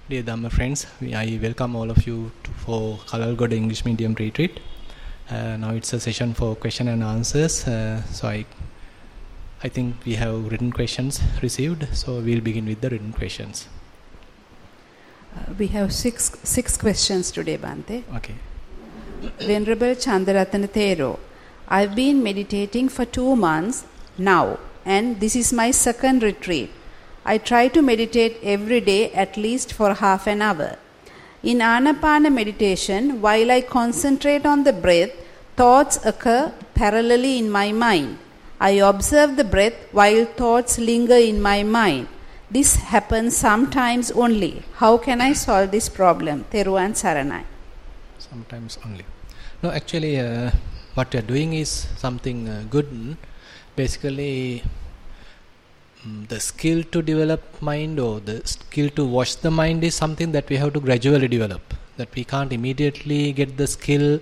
Dear Dhamma friends, I welcome all of you for Kalalgoda English Medium Retreat. Now it's a session for question and answers. So I think we have written questions received. So we'll begin with the written questions. We have six questions today, Bhante. Okay. Venerable Chandaratana Thero, I've been meditating for 2 months now, and this is my second retreat. I try to meditate every day at least for half an hour. In Anapana meditation, while I concentrate on the breath, thoughts occur parallelly in my mind. I observe the breath while thoughts linger in my mind. This happens sometimes only. How can I solve this problem? Thero and Saranai. Sometimes only. No, actually, what we are doing is something good. Basically, the skill to develop mind or the skill to watch the mind is something that we have to gradually develop. That we can't immediately get the skill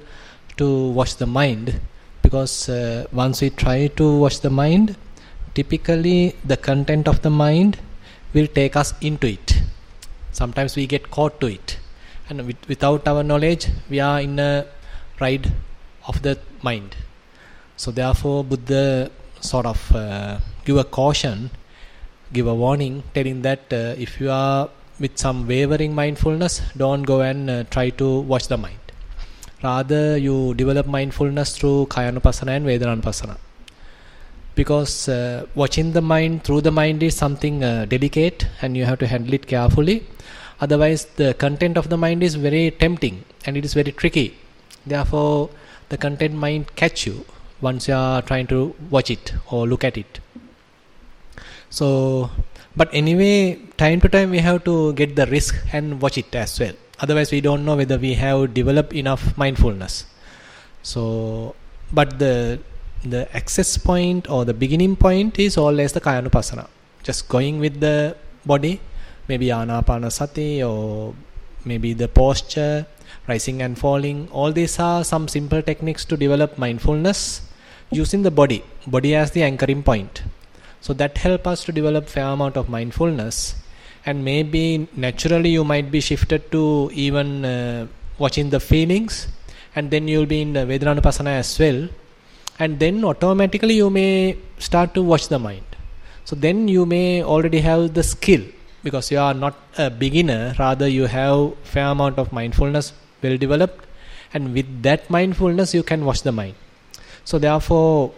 to watch the mind, because once we try to watch the mind, typically the content of the mind will take us into it. Sometimes we get caught to it, and without our knowledge we are in a ride of the mind. So therefore Buddha sort of give a caution, give a warning, telling that if you are with some wavering mindfulness, don't go and try to watch the mind. Rather, you develop mindfulness through Kayanupassana and Vedananupassana. Because watching the mind through the mind is something delicate, and you have to handle it carefully. Otherwise, the content of the mind is very tempting and it is very tricky. Therefore, the content might catch you once you are trying to watch it or look at it. So, but anyway, time to time we have to get the risk and watch it as well. Otherwise, we don't know whether we have developed enough mindfulness. So, but the access point or the beginning point is always the Kayanupassana. Just going with the body, maybe Anapanasati or maybe the posture, rising and falling. All these are some simple techniques to develop mindfulness using the body as the anchoring point. So that helps us to develop fair amount of mindfulness, and maybe naturally you might be shifted to even watching the feelings, and then you will be in the Vedananupassana as well, and then automatically you may start to watch the mind. So then you may already have the skill, because you are not a beginner, rather you have fair amount of mindfulness well developed, and with that mindfulness you can watch the mind. So therefore,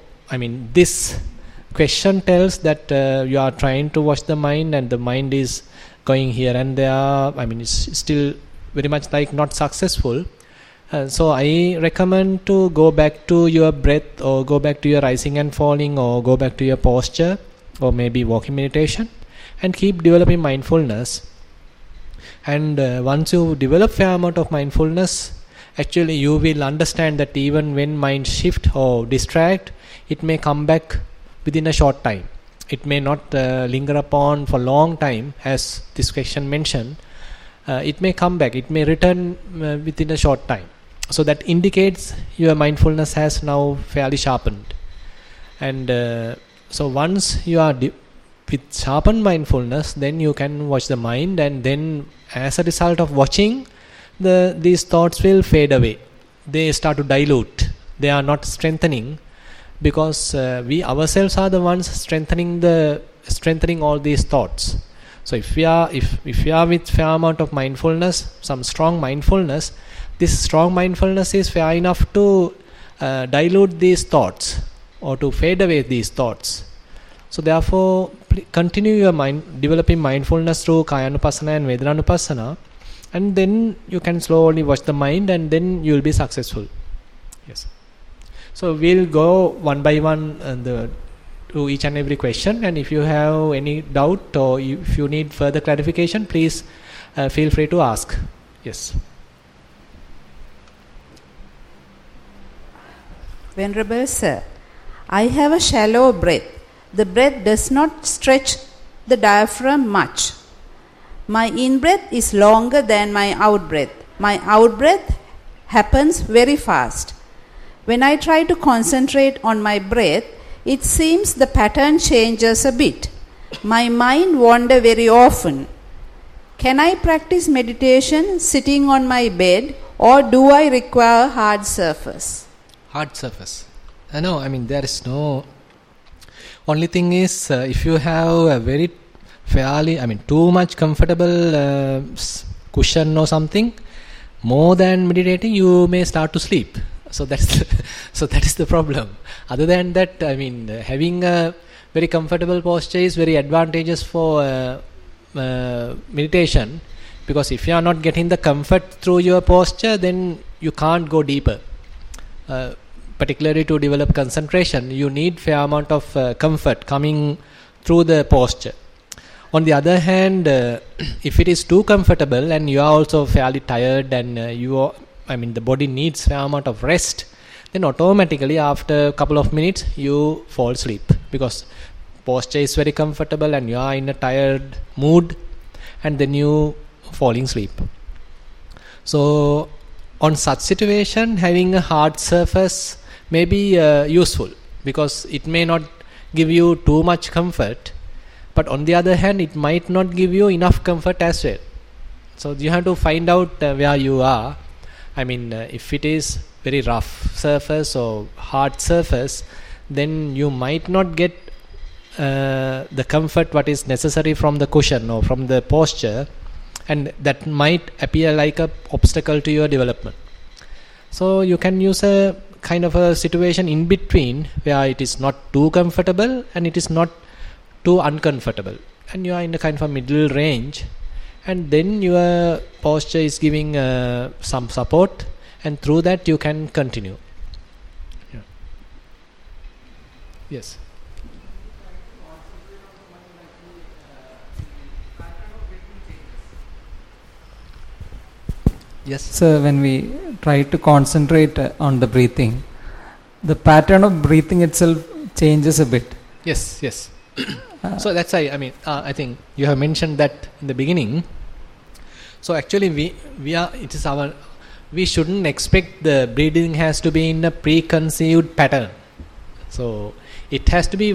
this question tells that you are trying to watch the mind and the mind is going here and there. It's still very much like not successful. So I recommend to go back to your breath, or go back to your rising and falling, or go back to your posture, or maybe walking meditation, and keep developing mindfulness. And once you develop fair amount of mindfulness, actually you will understand that even when mind shift or distract, it may come back within a short time. It may not linger upon for long time, as this question mentioned. It may come back, it may return within a short time. So that indicates your mindfulness has now fairly sharpened. And so once you are with sharpened mindfulness, then you can watch the mind, and then as a result of watching, these thoughts will fade away. They start to dilute. They are not strengthening, because we ourselves are the ones strengthening all these thoughts. So if we are with fair amount of mindfulness, some strong mindfulness, this strong mindfulness is fair enough to dilute these thoughts or to fade away these thoughts. So therefore, continue your developing mindfulness through Kayanupassana and Vedananupassana, and then you can slowly watch the mind, and then you will be successful. Yes. So we'll go one by one to each and every question, and if you have any doubt or if you need further clarification, please feel free to ask. Yes. Venerable Sir, I have a shallow breath. The breath does not stretch the diaphragm much. My in-breath is longer than my out-breath. My out-breath happens very fast. When I try to concentrate on my breath, it seems the pattern changes a bit. My mind wanders very often. Can I practice meditation sitting on my bed, or do I require hard surface? Hard surface. No, I mean, there is no. Only thing is, if you have a very fairly, I mean, too much comfortable cushion or something, more than meditating, you may start to sleep. So that is the problem. Other than that, I mean, having a very comfortable posture is very advantageous for meditation, because if you are not getting the comfort through your posture, then you can't go deeper. Particularly to develop concentration, you need fair amount of comfort coming through the posture. On the other hand, if it is too comfortable and you are also fairly tired and the body needs fair amount of rest, then automatically after a couple of minutes you fall asleep, because posture is very comfortable and you are in a tired mood, and then you falling asleep. So on such situation, having a hard surface may be useful, because it may not give you too much comfort, but on the other hand it might not give you enough comfort as well. So you have to find out where you are. I mean, if it is very rough surface or hard surface, then you might not get the comfort what is necessary from the cushion or from the posture, and that might appear like a obstacle to your development. So you can use a kind of a situation in between, where it is not too comfortable and it is not too uncomfortable, and you are in a kind of a middle range, and then your posture is giving some support, and through that you can continue. Yeah. Yes. Yes. So when we try to concentrate on the breathing, the pattern of breathing itself changes a bit. Yes. So that's why, I think you have mentioned that in the beginning. So actually we shouldn't expect the breathing has to be in a preconceived pattern. So it has to be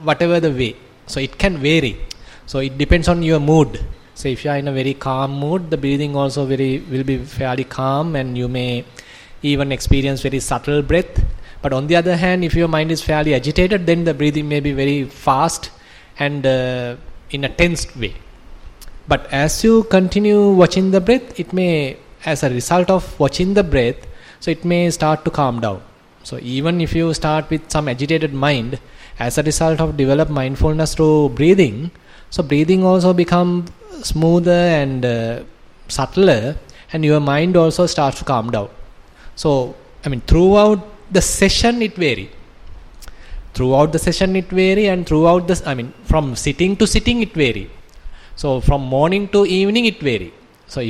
whatever the way. So it can vary. So it depends on your mood. So if you are in a very calm mood, the breathing also will be fairly calm, and you may even experience very subtle breath. But on the other hand, if your mind is fairly agitated, then the breathing may be very fast and in a tensed way. But as you continue watching the breath, it may, as a result of watching the breath, so it may start to calm down. So even if you start with some agitated mind, as a result of develop mindfulness through breathing, so breathing also become smoother and subtler, and your mind also starts to calm down. So throughout the session it vary. And throughout this, from sitting to sitting it vary. So from morning to evening it vary. So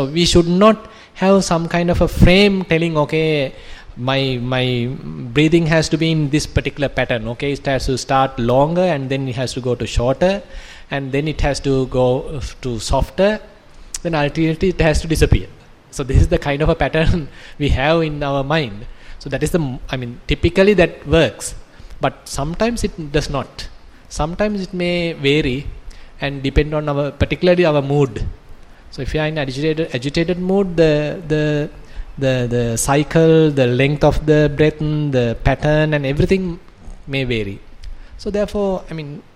we should not have some kind of a frame telling, okay, my breathing has to be in this particular pattern. Okay, it has to start longer, and then it has to go to shorter, and then it has to go to softer, then ultimately it has to disappear. So this is the kind of a pattern we have in our mind. So that is typically that works, but sometimes it does not. Sometimes it may vary and depend on particularly our mood. So if you are in agitated mood, the cycle, the length of the breath, the pattern and everything may vary. So therefore,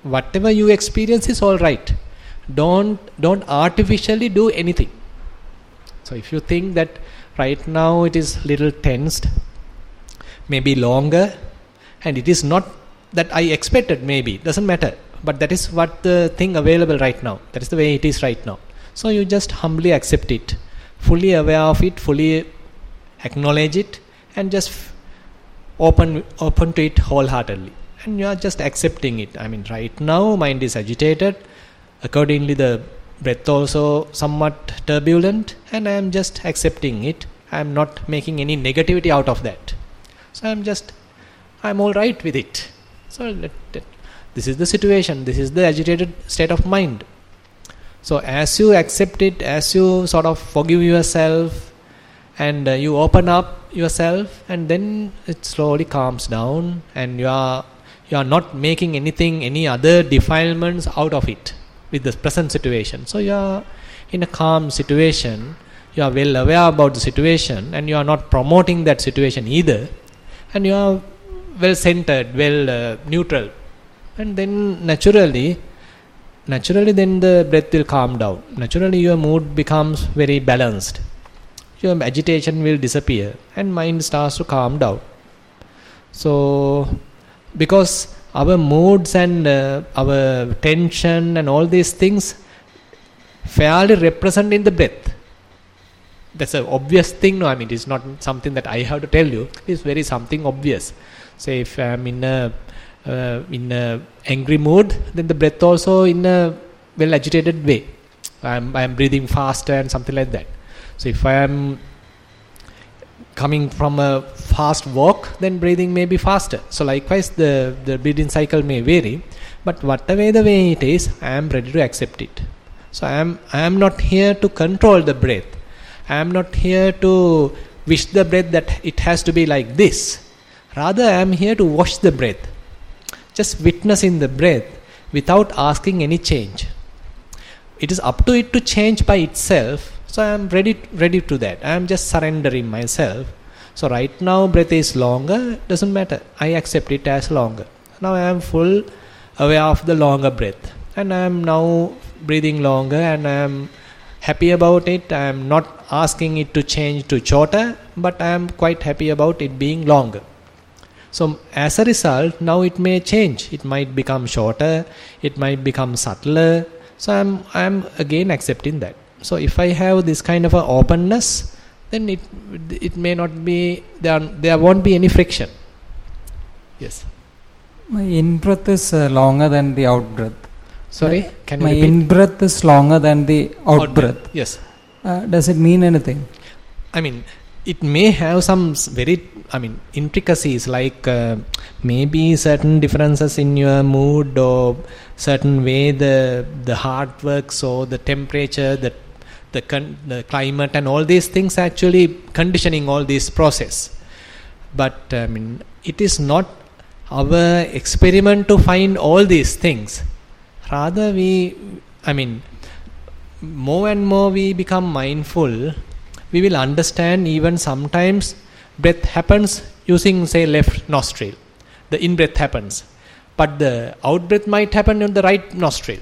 whatever you experience is all right. Don't artificially do anything. So if you think that right now it is little tensed, maybe longer, and it is not that I expected, maybe, doesn't matter. But that is what the thing available right now. That is the way it is right now. So you just humbly accept it, fully aware of it, fully acknowledge it, and just open to it wholeheartedly. And you are just accepting it. Right now mind is agitated, accordingly the breath also somewhat turbulent, and I am just accepting it. I am not making any negativity out of that. So I am all right with it. So this is the situation, this is the agitated state of mind. So as you accept it, as you sort of forgive yourself, and you open up yourself, and then it slowly calms down, and you are not making any other defilements out of it. with the present situation. So you are in a calm situation, you are well aware about the situation, and you are not promoting that situation either, and you are well centered, well neutral, and then naturally then the breath will calm down. Naturally your mood becomes very balanced, your agitation will disappear, and mind starts to calm down. So because our moods and our tension and all these things fairly represent in the breath. That's an obvious thing. No, I mean, it is not something that I have to tell you. It is very something obvious. Say if I am in a angry mood, then the breath also in a well agitated way. I am breathing faster and something like that. So if I am coming from a fast walk, then breathing may be faster. So likewise the breathing cycle may vary, but whatever the way it is, I am ready to accept it. So I am not here to control the breath. I am not here to wish the breath that it has to be like this. Rather, I am here to watch the breath, just witnessing the breath without asking any change. It is up to it to change by itself. So I am ready to that. I am just surrendering myself. So right now breath is longer, doesn't matter. I accept it as longer. Now I am full aware of the longer breath, and I am now breathing longer, and I am happy about it. I am not asking it to change to shorter, but I am quite happy about it being longer. So as a result, now it may change. It might become shorter, it might become subtler. So I am again accepting that. So if I have this kind of a openness, then it may not be, there won't be any friction. Yes. My in-breath is longer than the out-breath. Sorry, can you my repeat? in-breath is longer than the out-breath. Yes. Does it mean anything? I mean, it may have some very, intricacies, like maybe certain differences in your mood, or certain way the heart works, or the temperature, the climate, and all these things actually conditioning all this process. But it is not our experiment to find all these things. Rather, more and more we become mindful, we will understand even sometimes breath happens using, say, left nostril. The in-breath happens, but the out-breath might happen in the right nostril.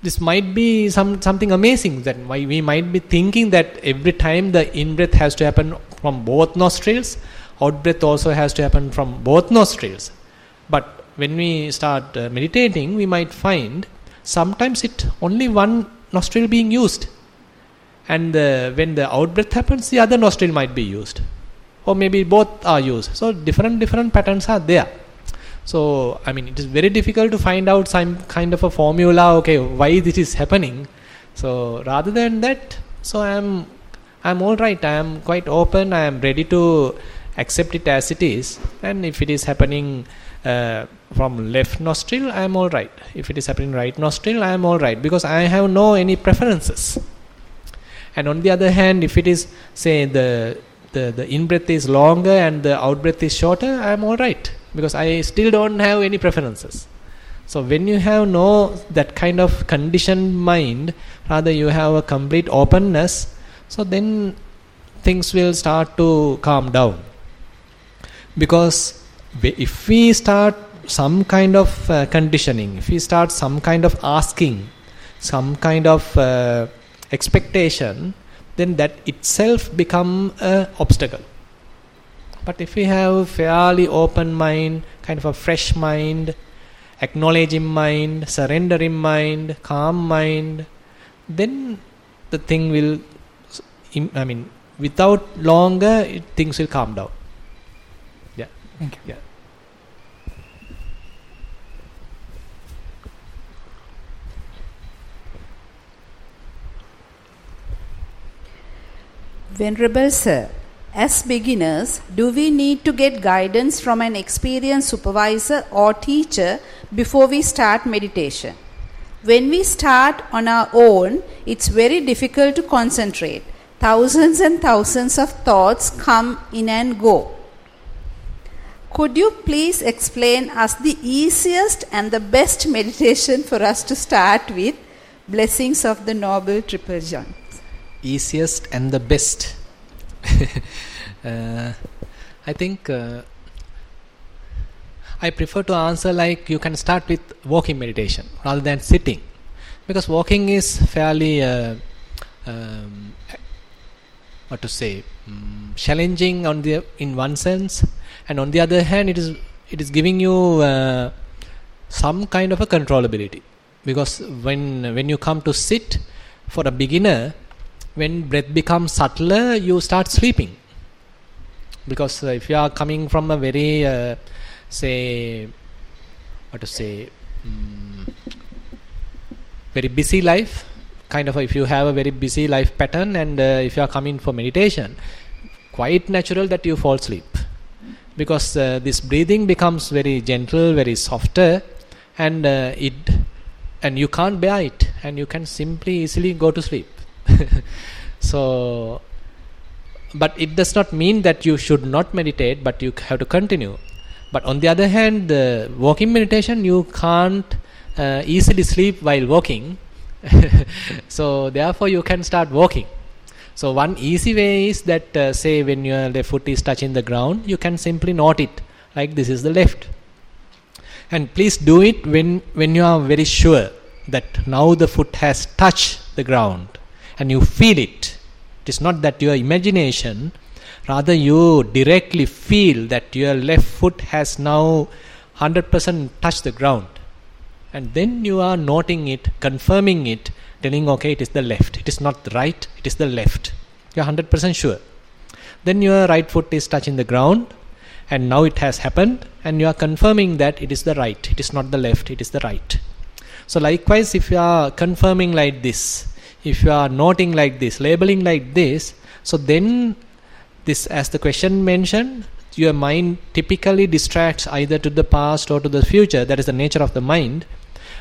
This might be something amazing, that we might be thinking that every time the in-breath has to happen from both nostrils, out-breath also has to happen from both nostrils. But when we start meditating, we might find sometimes it only one nostril being used, and when the out-breath happens, the other nostril might be used, or maybe both are used. So different patterns are there. So it is very difficult to find out some kind of a formula, okay, why this is happening. So rather than that, so I'm all right. I am quite open. I am ready to accept it as it is. And if it is happening from left nostril, I am all right. If it is happening right nostril, I am all right, because I have no any preferences. And on the other hand, if it is, say, the in-breath is longer and the out-breath is shorter, I am all right, because I still don't have any preferences. So when you have that kind of conditioned mind, rather you have a complete openness, so then things will start to calm down. Because if we start some kind of conditioning, if we start some kind of asking, some kind of expectation, then that itself become an obstacle. But if we have fairly open mind, kind of a fresh mind, acknowledging mind, surrendering mind, calm mind, then the thing will, without longer, things will calm down. Yeah. Thank you. Yeah. Venerable Sir, as beginners, do we need to get guidance from an experienced supervisor or teacher before we start meditation? When we start on our own, it's very difficult to concentrate. Thousands and thousands of thoughts come in and go. Could you please explain us the easiest and the best meditation for us to start with? Blessings of the Noble Triple John. Easiest and the best. I think I prefer to answer like you can start with walking meditation rather than sitting, because walking is fairly challenging in one sense, and on the other hand it is giving you some kind of a controllability, because when you come to sit, for a beginner, when breath becomes subtler, you start sleeping, because if you are coming from a very very busy life, kind of if you have a very busy life pattern, and if you are coming for meditation, quite natural that you fall asleep, because this breathing becomes very gentle, very softer, and you can't bear it, and you can simply easily go to sleep. So, but it does not mean that you should not meditate, but you have to continue. But on the other hand, the walking meditation, you can't easily sleep while walking. So therefore you can start walking. So one easy way is that say when your left foot is touching the ground, you can simply note it like this is the left. And please do it when you are very sure that now the foot has touched the ground and you feel it. It is not that your imagination, rather you directly feel that your left foot has now 100% touched the ground. And then you are noting it, confirming it, telling okay, it is the left, it is not the right, it is the left. You are 100% sure. Then your right foot is touching the ground, and now it has happened, and you are confirming that it is the right, it is not the left, it is the right. So likewise, if you are confirming like this, if you are noting like this, labeling like this, so then this, as the question mentioned, your mind typically distracts either to the past or to the future. That is the nature of the mind.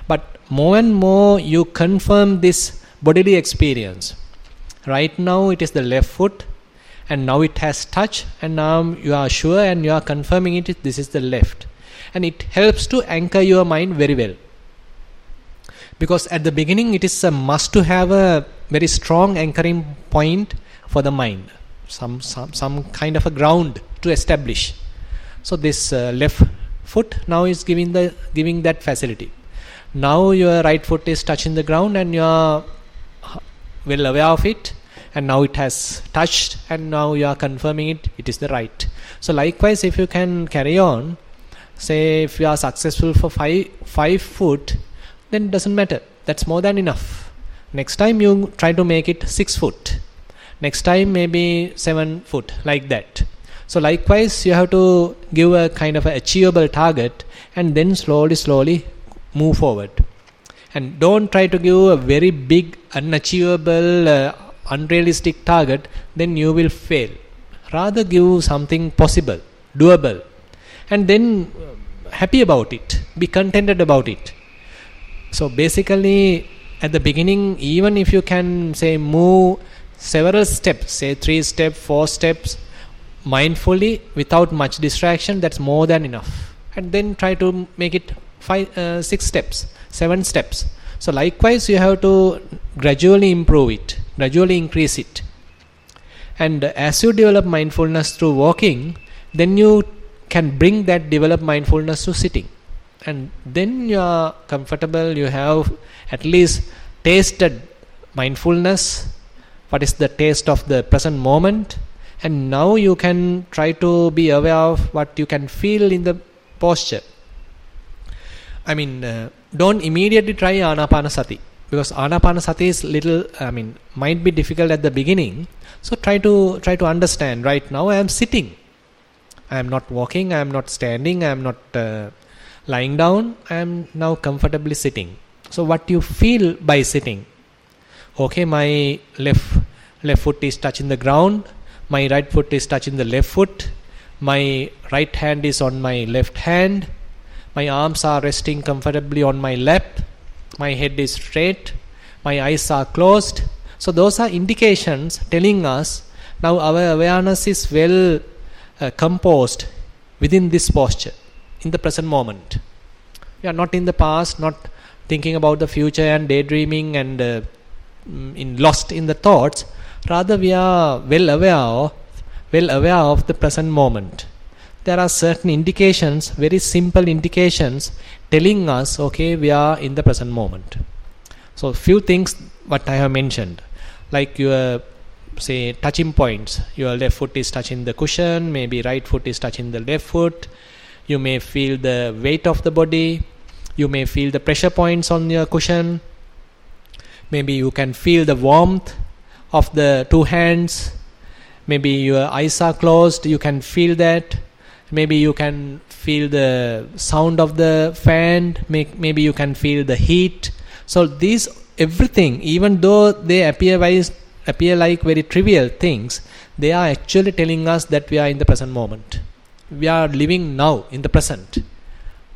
But more and more you confirm this bodily experience. Right now it is the left foot, and now it has touched, and now you are sure and you are confirming it, this is the left. And it helps to anchor your mind very well. Because at the beginning it is a must to have a very strong anchoring point for the mind. Some kind of a ground to establish. So this left foot now is giving that facility. Now your right foot is touching the ground, and you are well aware of it, and now it has touched, and now you are confirming it is the right. So likewise, if you can carry on, say if you are successful for 5 foot, then it doesn't matter, that's more than enough. Next time you try to make it 6 foot, next time maybe 7 foot, like that. So likewise you have to give a kind of achievable target, and then slowly move forward. And don't try to give a very big, unachievable, unrealistic target, then you will fail. Rather give something possible, doable, and then happy about it, be contented about it. So basically at the beginning, even if you can say move several steps, say 3 steps, 4 steps, mindfully without much distraction, that's more than enough. And then try to make it 6 steps, 7 steps. So likewise you have to gradually improve it, gradually increase it. And as you develop mindfulness through walking, then you can bring that developed mindfulness to sitting. And then you are comfortable, you have at least tasted mindfulness, what is the taste of the present moment, and now you can try to be aware of what you can feel in the posture. I mean, don't immediately try Anapanasati, because Anapanasati is might be difficult at the beginning. So try to understand, right now I am sitting, I am not walking, I am not standing, I am not lying down, I am now comfortably sitting. So what you feel by sitting? Okay, my left foot is touching the ground, my right foot is touching the left foot, my right hand is on my left hand, my arms are resting comfortably on my lap, my head is straight, my eyes are closed. So those are indications telling us now our awareness is well composed within this posture, in the present moment. We are not in the past, not thinking about the future and daydreaming and lost in the thoughts. Rather, we are well aware of the present moment. There are certain indications, very simple indications, telling us, okay, we are in the present moment. So, few things what I have mentioned, like your, say, touching points. Your left foot is touching the cushion, maybe right foot is touching the left foot. You may feel the weight of the body. You may feel the pressure points on your cushion. Maybe you can feel the warmth of the two hands. Maybe your eyes are closed, you can feel that. Maybe you can feel the sound of the fan. Maybe you can feel the heat. So these, everything, even though they appear like very trivial things, they are actually telling us that we are in the present moment. We are living now in the present,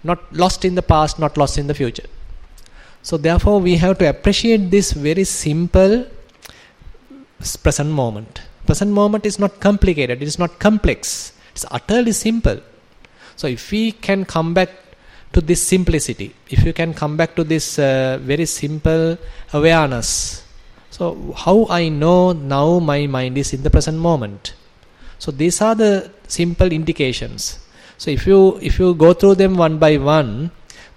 not lost in the past, not lost in the future. So therefore we have to appreciate this very simple present moment. Present moment is not complicated, it is not complex, it's utterly simple. So if we can come back to this simplicity, if you can come back to this very simple awareness, so how I know now my mind is in the present moment. So these are the simple indications. So if you go through them one by one,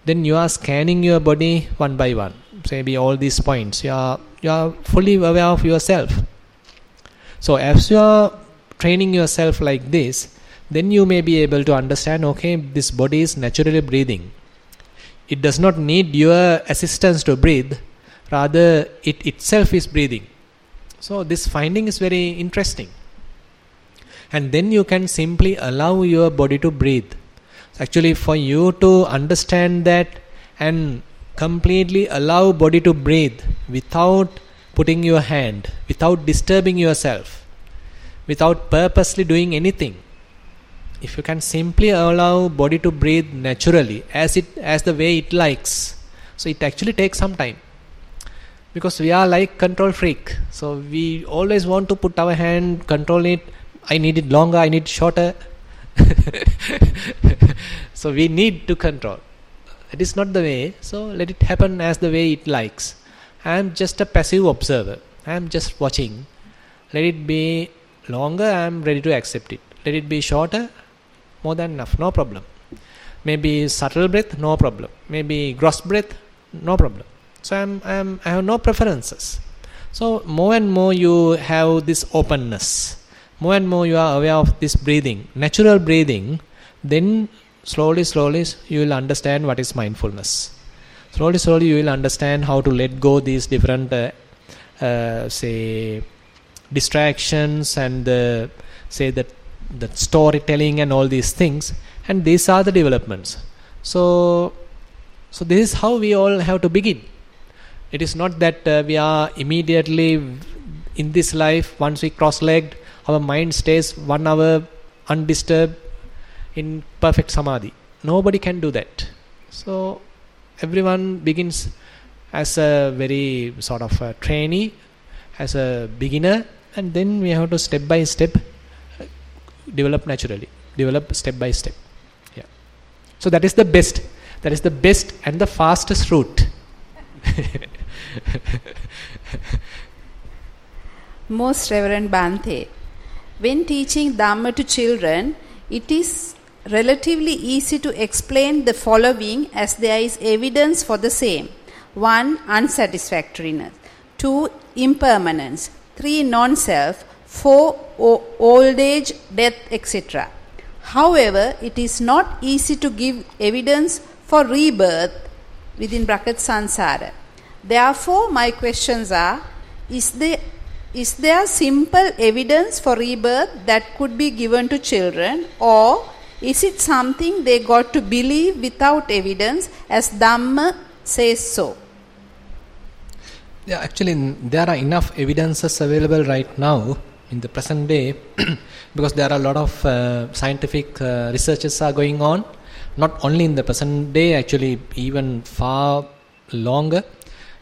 then you are scanning your body one by one. So maybe all these points, you are fully aware of yourself. So as you are training yourself like this, then you may be able to understand, okay, this body is naturally breathing. It does not need your assistance to breathe, rather it itself is breathing. So this finding is very interesting. And then you can simply allow your body to breathe. Actually, for you to understand that and completely allow body to breathe without putting your hand, without disturbing yourself, without purposely doing anything, if you can simply allow body to breathe naturally as the way it likes, so it actually takes some time, because we are like control freak. So we always want to put our hand, control it. I need it longer, I need it shorter. So we need to control. It is not the way, so let it happen as the way it likes. I am just a passive observer. I am just watching. Let it be longer, I am ready to accept it. Let it be shorter, more than enough, no problem. Maybe subtle breath, no problem. Maybe gross breath, no problem. So I have no preferences. So more and more you have this openness. More and more you are aware of this breathing, natural breathing. Then slowly you will understand what is mindfulness. Slowly you will understand how to let go these different say distractions and say that storytelling and all these things, and these are the developments. So this is how we all have to begin. It is not that we are immediately in this life, once we cross-legged, our mind stays 1 hour undisturbed in perfect samadhi. Nobody can do that. So everyone begins as a very sort of a trainee, as a beginner, and then we have to step by step develop naturally, develop step by step. Yeah. So that is the best and the fastest route. Most Reverend Bhante, when teaching Dhamma to children, it is relatively easy to explain the following as there is evidence for the same. 1. Unsatisfactoriness. 2. Impermanence. 3. Non-self. 4. Old age, death, etc. However, it is not easy to give evidence for rebirth within brackets sansara. Therefore, my questions are, is there simple evidence for rebirth that could be given to children, or is it something they got to believe without evidence as Dhamma says so? Yeah, actually there are enough evidences available right now in the present day because there are a lot of scientific researches are going on, not only in the present day, actually even far longer.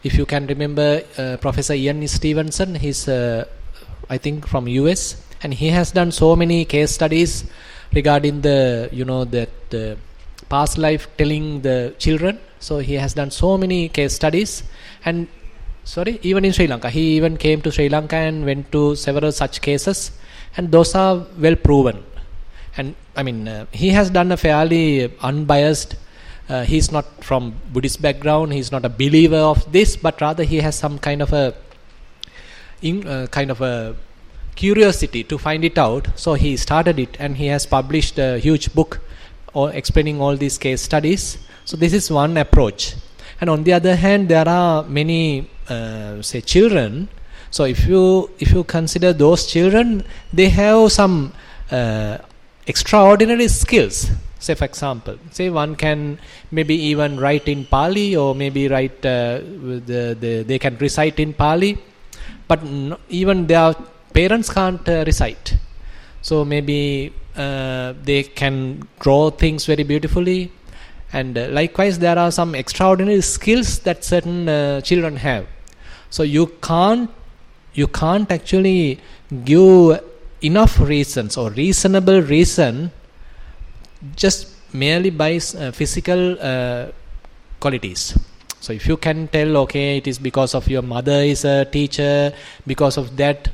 If you can remember Professor Ian Stevenson, he's I think from US, and he has done so many case studies regarding the that past life telling the children. So he has done so many case studies, and even in Sri Lanka, he even came to Sri Lanka and went to several such cases, and those are well proven. And he has done a fairly unbiased. He's not from Buddhist background. He's not a believer of this, but rather he has some kind of a curiosity to find it out. So he started it, and he has published a huge book explaining all these case studies. So this is one approach. And on the other hand, there are many children. So if you consider those children, they have some extraordinary skills. Say for example, one can maybe even write in Pali, or maybe write they can recite in Pali, but even their parents can't recite. So maybe they can draw things very beautifully, and likewise there are some extraordinary skills that certain children have. So you can't actually give enough reasons or reasonable reason just merely by physical qualities. So if you can tell, okay, it is because of your mother is a teacher, because of that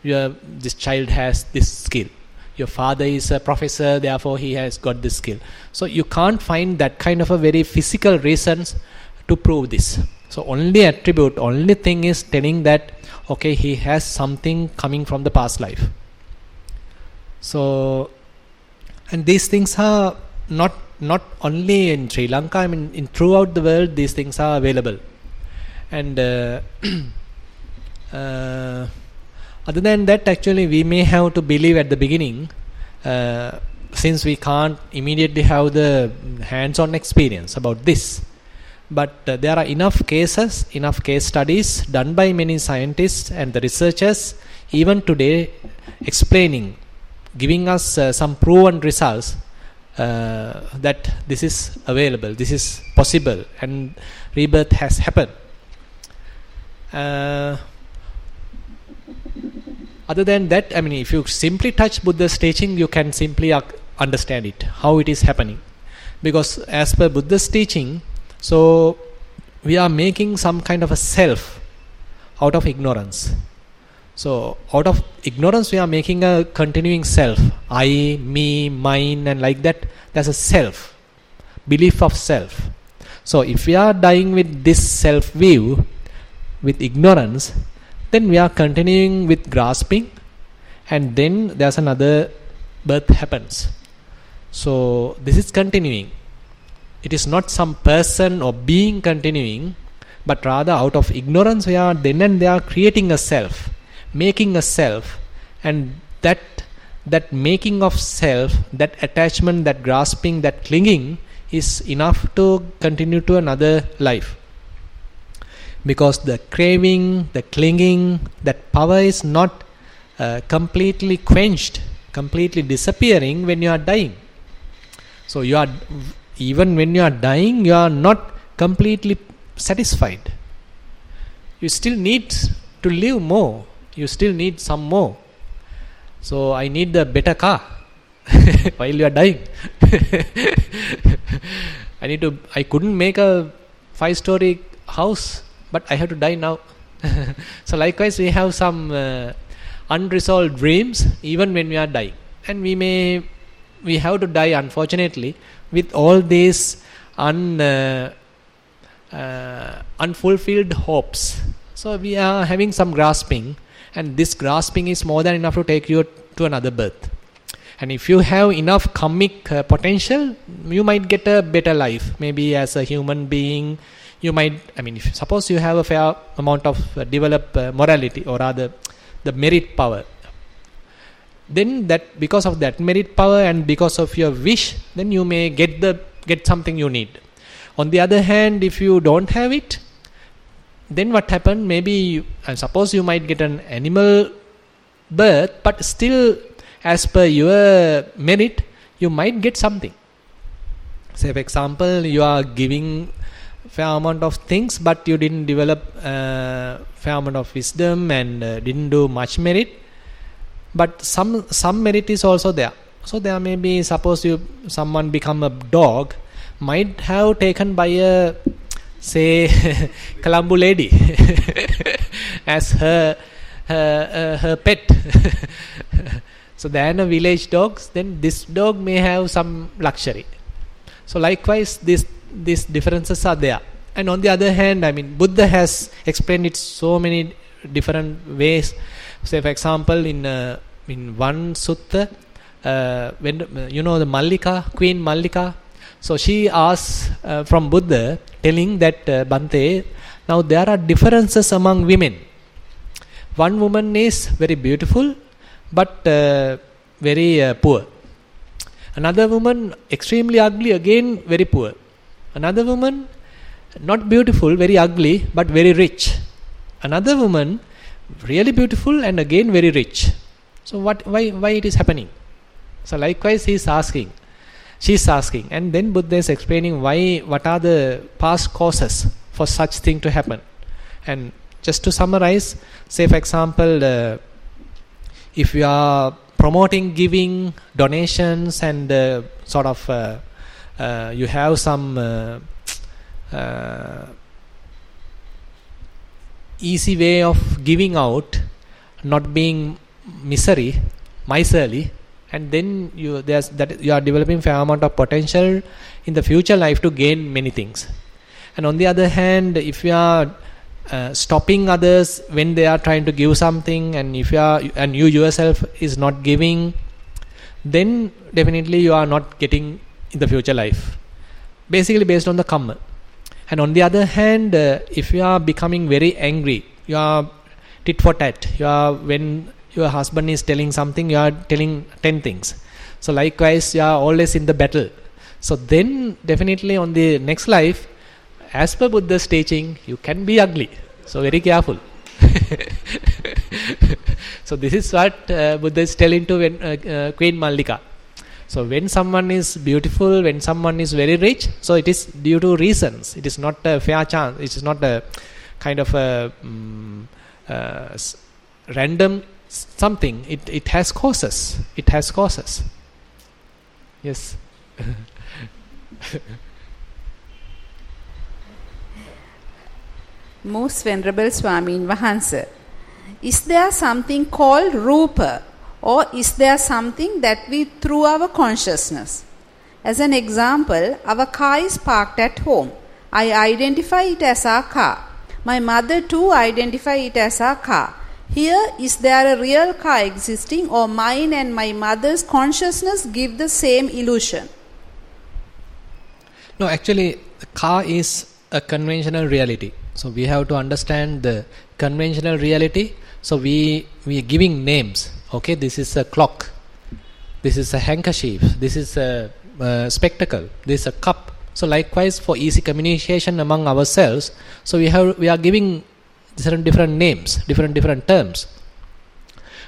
this child has this skill. Your father is a professor, therefore he has got this skill. So you can't find that kind of a very physical reasons to prove this. So only thing is telling that, okay, he has something coming from the past life. So, and these things are not only in Sri Lanka, in throughout the world these things are available. And other than that, actually we may have to believe at the beginning, since we can't immediately have the hands-on experience about this. But there are enough case studies done by many scientists and the researchers even today explaining, giving us some proven results that this is available, this is possible, and rebirth has happened. Other than that, if you simply touch Buddha's teaching, you can simply understand it, how it is happening. Because as per Buddha's teaching, so we are making some kind of a self out of ignorance. So out of ignorance we are making a continuing self. I, me, mine, and like that. There's a self, belief of self. So if we are dying with this self view, with ignorance, then we are continuing with grasping, and then there's another birth happens. So this is continuing. It is not some person or being continuing, but rather out of ignorance we are then and there creating a self, making a self, and that making of self, that attachment, that grasping, that clinging is enough to continue to another life. Because the craving, the clinging, that power is not completely quenched, completely disappearing when you are dying. So even when you are dying, you are not completely satisfied. You still need to live more. You still need some more. So I need the better car while you are dying. I couldn't make a 5-story house, but I have to die now. So likewise we have some unresolved dreams even when we are dying, and we have to die, unfortunately, with all these unfulfilled hopes. So we are having some grasping, and this grasping is more than enough to take you to another birth. And if you have enough karmic potential, you might get a better life. Maybe as a human being, you might, suppose you have a fair amount of developed morality, or rather the merit power, then that because of that merit power and because of your wish, then you may get something you need. On the other hand, if you don't have it, then what happens? Maybe suppose you might get an animal birth, but still as per your merit you might get something. Say for example, you are giving fair amount of things, but you didn't develop fair amount of wisdom and didn't do much merit, but some merit is also there. So there may be, suppose someone become a dog, might have taken by a, say, Kalambu lady as her pet. So than a village dog, then this dog may have some luxury. So likewise, these differences are there. And on the other hand, I mean, Buddha has explained it so many different ways. Say, for example, in one sutta, when the Mallika, Queen Mallika, so she asks from Buddha, telling that Bhante, now there are differences among women. One woman is very beautiful, but very poor. Another woman extremely ugly, again very poor. Another woman not beautiful, very ugly, but very rich. Another woman really beautiful and again very rich. So why it is happening? So likewise she's asking, and then Buddha is explaining what are the past causes for such thing to happen. And just to summarize, say for example, if you are promoting giving donations and you have some easy way of giving out, not being miserly, and then you are developing fair amount of potential in the future life to gain many things. And on the other hand, if you are stopping others when they are trying to give something, and you yourself is not giving, then definitely you are not getting in the future life, basically based on the karma. And on the other hand, if you are becoming very angry, you are tit for tat, when your husband is telling something, you are telling 10 things. So likewise, you are always in the battle. So then definitely on the next life, as per Buddha's teaching, you can be ugly. So very careful. So this is what Buddha is telling to Queen Mallika. So when someone is beautiful, when someone is very rich, so it is due to reasons. It is not a fair chance. It is not a kind of a random something. It has causes. It has causes. Yes. Most Venerable Swamin Vahansa, is there something called Rupa, or is there something that we through our consciousness? As an example, our car is parked at home. I identify it as our car. My mother too identify it as our car. Here, is there a real car existing, or mine and my mother's consciousness give the same illusion? No, actually, the car is a conventional reality. So we have to understand the conventional reality. So we are giving names. Okay, this is a clock. This is a handkerchief. This is a spectacle. This is a cup. So likewise, for easy communication among ourselves, so we are giving different names, different terms.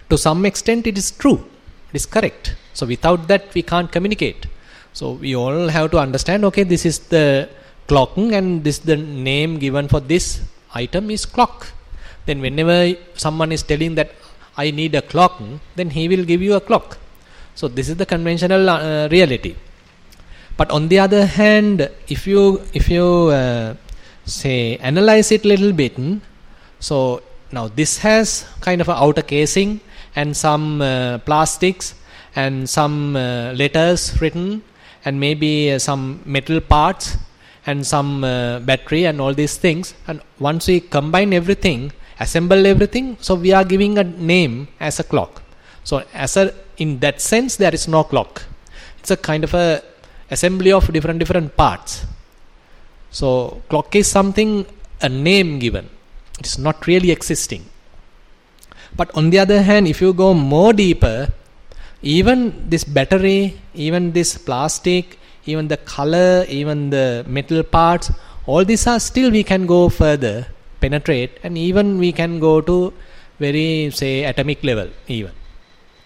To some extent, it is true. It is correct. So without that, we can't communicate. So we all have to understand. Okay, this is the clock, and this the name given for this item is clock. Then whenever someone is telling that I need a clock, then he will give you a clock. So this is the conventional reality. But on the other hand, if you say analyze it a little bit, so now this has kind of an outer casing and some plastics and some letters written, and maybe some metal parts and some battery and all these things. And once we combine everything, assemble everything, so we are giving a name as a clock. So in that sense, there is no clock. It's a kind of a assembly of different parts. So clock is something, a name given. It is not really existing. But on the other hand, if you go more deeper, even this battery, even this plastic, even the color, even the metal parts, all these are still we can go further, penetrate, and even we can go to very, say, atomic level even.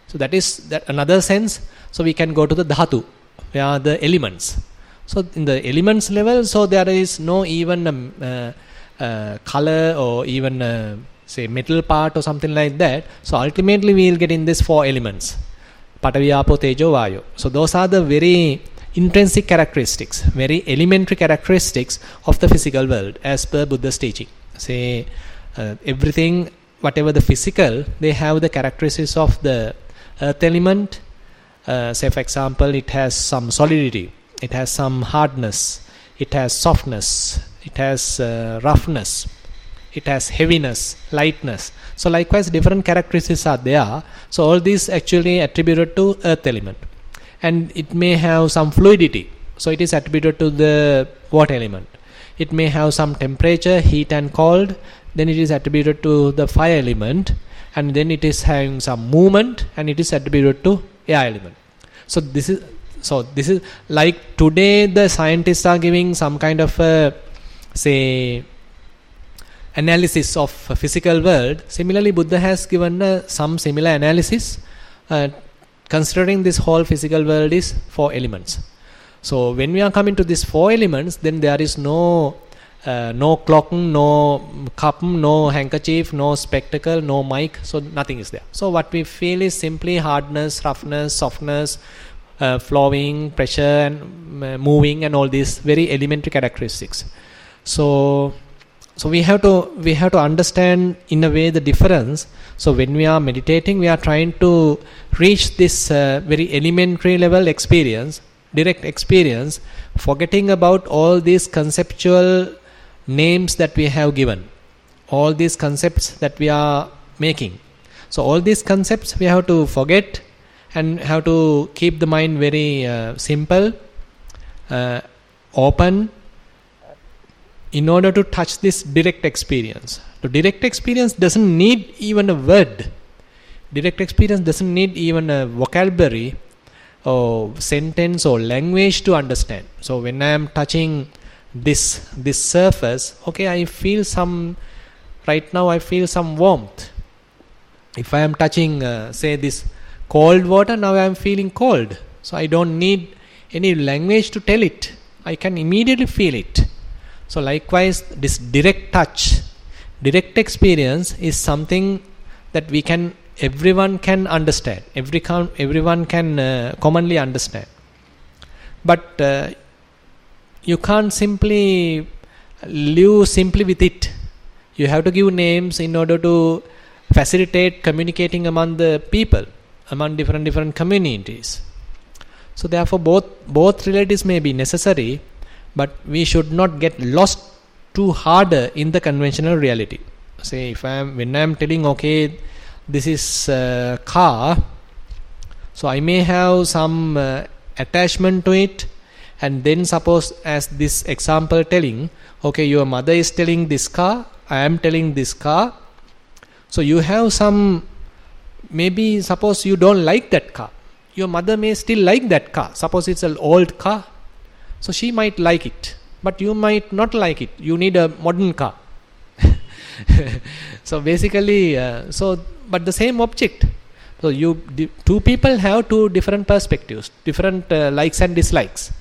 So that is that another sense. So we can go to the dhatu, where are the elements. So in the elements level, so there is no even color or even say metal part or something like that. So ultimately we will get in this 4 elements. Patavi, Apo, Tejo, Vayu. So those are the very intrinsic characteristics, very elementary characteristics of the physical world as per Buddha's teaching. Say everything, whatever the physical, they have the characteristics of the earth element. Say for example, it has some solidity, it has some hardness, it has softness, it has roughness, it has heaviness, lightness. So likewise different characteristics are there. So all these actually attributed to earth element. And it may have some fluidity, so it is attributed to the water element. It may have some temperature, heat and cold, then it is attributed to the fire element. And then it is having some movement, and it is attributed to air element. So this is like today the scientists are giving some kind of say analysis of a physical world. Similarly, Buddha has given some similar analysis considering this whole physical world is 4 elements. So when we are coming to these 4 elements, then there is no clock, no cup, no handkerchief, no spectacle, no mic, so nothing is there. So what we feel is simply hardness, roughness, softness, flowing, pressure and moving, and all these very elementary characteristics. So we have to understand in a way the difference. So when we are meditating, we are trying to reach this very elementary level experience, direct experience, forgetting about all these conceptual names that we have given, all these concepts that we are making. So all these concepts we have to forget and have to keep the mind very simple, open, in order to touch this direct experience. The direct experience doesn't need even a word. Direct experience doesn't need even a vocabulary or sentence or language to understand. So when I am touching this surface, okay, I feel some, right now I feel some warmth. If I am touching say this cold water, now I am feeling cold. So I don't need any language to tell it. I can immediately feel it. So likewise, this direct touch, direct experience is something that everyone can understand. Everyone can commonly understand. But you can't simply live simply with it. You have to give names in order to facilitate communicating among the people, among different communities. So therefore, both relatives may be necessary, but we should not get lost too hard in the conventional reality. Say when I am telling, okay, this is a car, so I may have some attachment to it, and then suppose as this example telling, okay, your mother is telling this car, I am telling this car, so you have some, maybe suppose you don't like that car, your mother may still like that car. Suppose it's an old car, so she might like it, but you might not like it. You need a modern car. So basically, but the same object. So two people have two different perspectives, different likes and dislikes.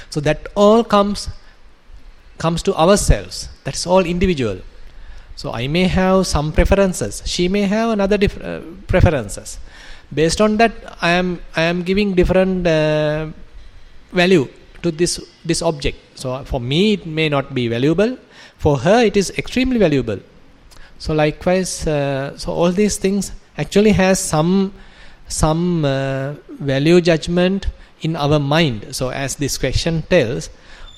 So that all comes to ourselves. That's all individual. So I may have some preferences. She may have another preferences. Based on that, I am giving different value to this object. So for me it may not be valuable, for her it is extremely valuable. So likewise, so all these things actually has some value judgment in our mind. So as this question tells,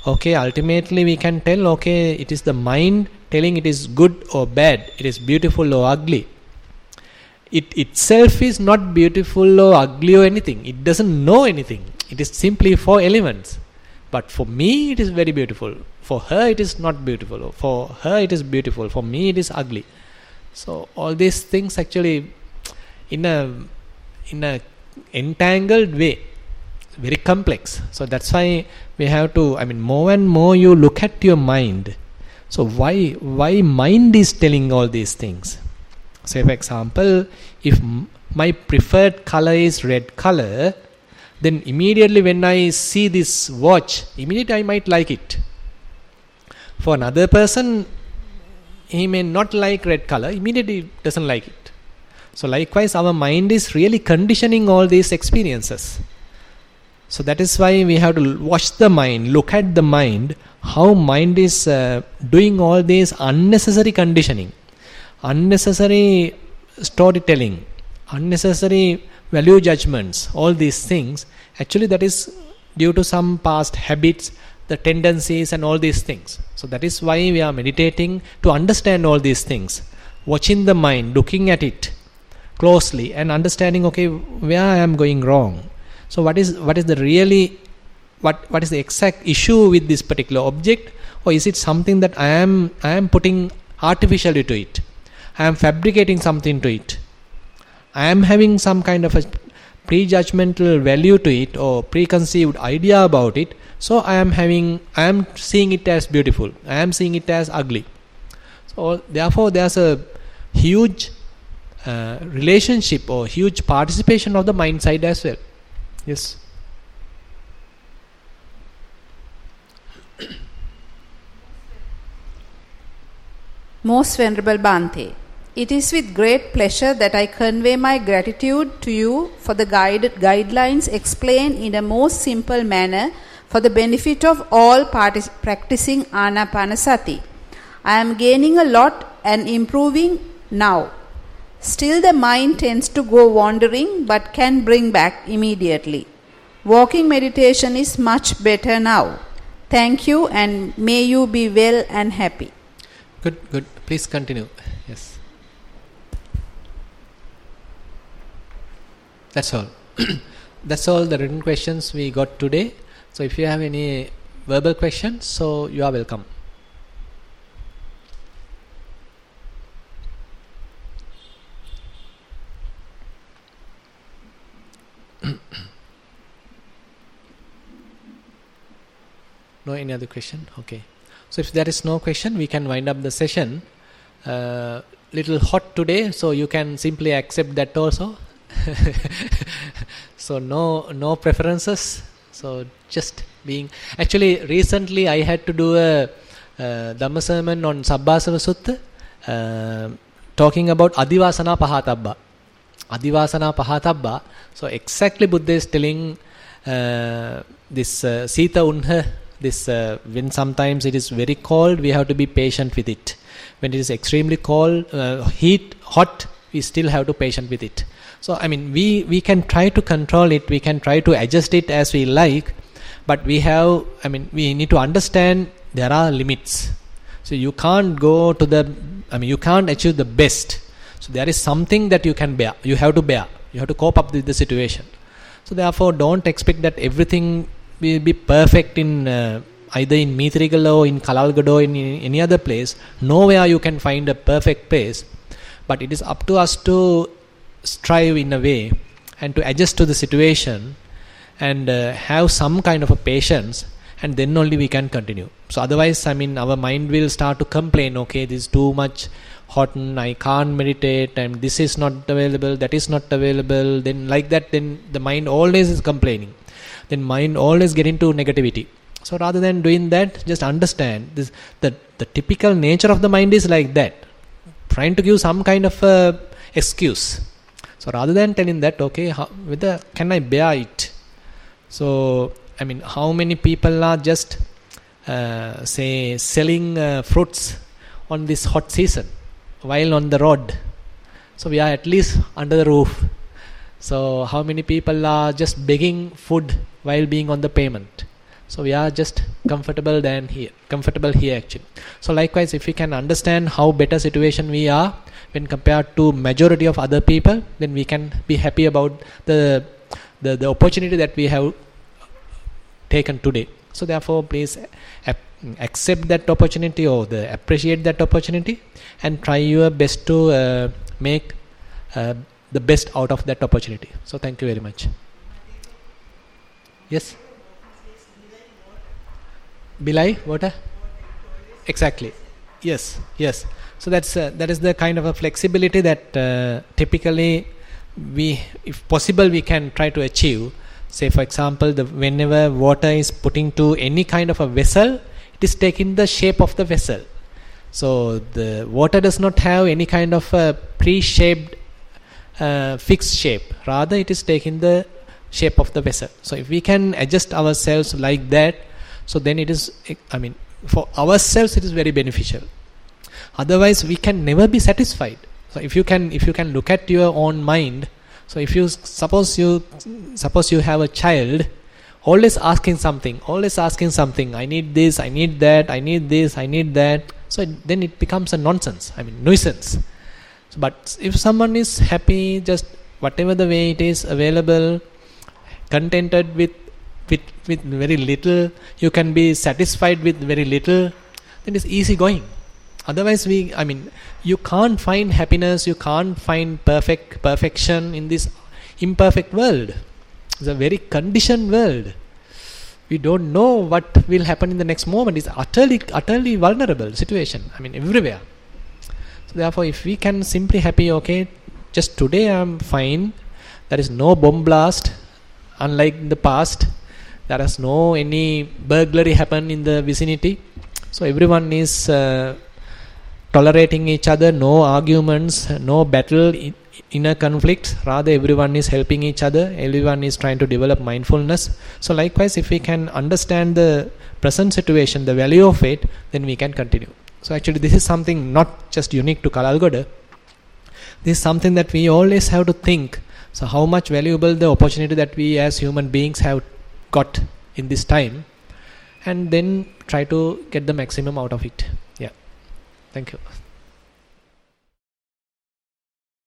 okay, ultimately we can tell, okay, it is the mind telling it is good or bad, it is beautiful or ugly. It itself is not beautiful or ugly or anything. It doesn't know anything. It is simply 4 elements. But for me it is very beautiful. For her it is not beautiful. For her it is beautiful. For me it is ugly. So all these things actually in a entangled way, very complex. So that's why we have to, more and more you look at your mind. So why mind is telling all these things? Say for example, if my preferred color is red color, then immediately when I see this watch, immediately I might like it. For another person, he may not like red color, immediately doesn't like it. So likewise, our mind is really conditioning all these experiences. So that is why we have to watch the mind, look at the mind, how mind is doing all these unnecessary conditioning, unnecessary storytelling, unnecessary value judgments, all these things. Actually that is due to some past habits, the tendencies and all these things. So that is why we are meditating, to understand all these things, watching the mind, looking at it closely and understanding, okay, where I am going wrong. So what is the really, what is the exact issue with this particular object, or is it something that I am putting artificially to it, I am fabricating something to it, I am having some kind of a prejudgmental value to it or preconceived idea about it. So I am seeing it as beautiful, I am seeing it as ugly. So therefore there's a huge relationship or huge participation of the mind side as well. Yes. Most Venerable Bhante, it is with great pleasure that I convey my gratitude to you for the guidelines explained in a most simple manner for the benefit of all practicing Anapanasati. I am gaining a lot and improving now. Still the mind tends to go wandering but can bring back immediately. Walking meditation is much better now. Thank you and may you be well and happy. Good. Please continue. Yes. That's all. That's all the written questions we got today. So if you have any verbal questions, so you are welcome. No, any other question? Okay. So if there is no question, we can wind up the session. Little hot today, so you can simply accept that also. So no preferences. So just being. Actually, recently I had to do a Dhamma sermon on Sabbasava Sutta, talking about Adivasana Pahatabba. Adivasana Pahatabba. So exactly Buddha is telling this Sita Unha. This when sometimes it is very cold, we have to be patient with it. When it is extremely cold, hot, we still have to be patient with it. So I mean, we can try to control it, we can try to adjust it as we like, but we need to understand there are limits. So you can't go to you can't achieve the best. So there is something that you can bear. You have to bear. You have to cope up with the situation. So therefore, don't expect that everything will be perfect in either in Mithirigala or in Kalalgoda or in any other place. Nowhere you can find a perfect place, but it is up to us to strive in a way and to adjust to the situation and have some kind of a patience, and then only we can continue. So otherwise, our mind will start to complain, okay, this is too much hot, I can't meditate, and this is not available, that is not available. Then like that, then the mind always is complaining. Then mind always get into negativity. So rather than doing that, just understand this, that the typical nature of the mind is like that, trying to give some kind of excuse. So rather than telling that, okay, whether can I bear it? So how many people are just selling fruits on this hot season while on the road? So we are at least under the roof. So how many people are just begging food while being on the pavement? So we are just comfortable here actually. So likewise, if we can understand how better situation we are when compared to majority of other people, then we can be happy about the opportunity that we have taken today. So therefore, please accept that opportunity or appreciate that opportunity and try your best to make the best out of that opportunity. So thank you very much. Yes? Bilai water? Exactly. Yes. So that is the kind of a flexibility that typically if possible, we can try to achieve. Say for example, whenever water is put into any kind of a vessel, it is taking the shape of the vessel. So the water does not have any kind of a pre-shaped fixed shape. Rather, it is taking the shape of the vessel. So if we can adjust ourselves like that, so then it is, for ourselves it is very beneficial. Otherwise, we can never be satisfied. So if you can look at your own mind. So if you suppose you have a child, always asking something. I need this, I need that, I need this, I need that. So then it becomes a nonsense. nuisance. So, but if someone is happy, just whatever the way it is available, contented with very little, you can be satisfied with very little, then it's easy going. Otherwise, you can't find happiness, you can't find perfection in this imperfect world. It's a very conditioned world. We don't know what will happen in the next moment. It's utterly vulnerable situation. Everywhere. So therefore, if we can simply happy, okay, just today I'm fine. There is no bomb blast, unlike in the past. There is no any burglary happen in the vicinity. So everyone is tolerating each other, no arguments, no battle, inner conflicts. Rather, everyone is helping each other, everyone is trying to develop mindfulness. So likewise, if we can understand the present situation, the value of it, then we can continue. So actually this is something not just unique to Kalalgoda. This is something that we always have to think. So how much valuable the opportunity that we as human beings have got in this time, and then try to get the maximum out of it. Yeah. Thank you.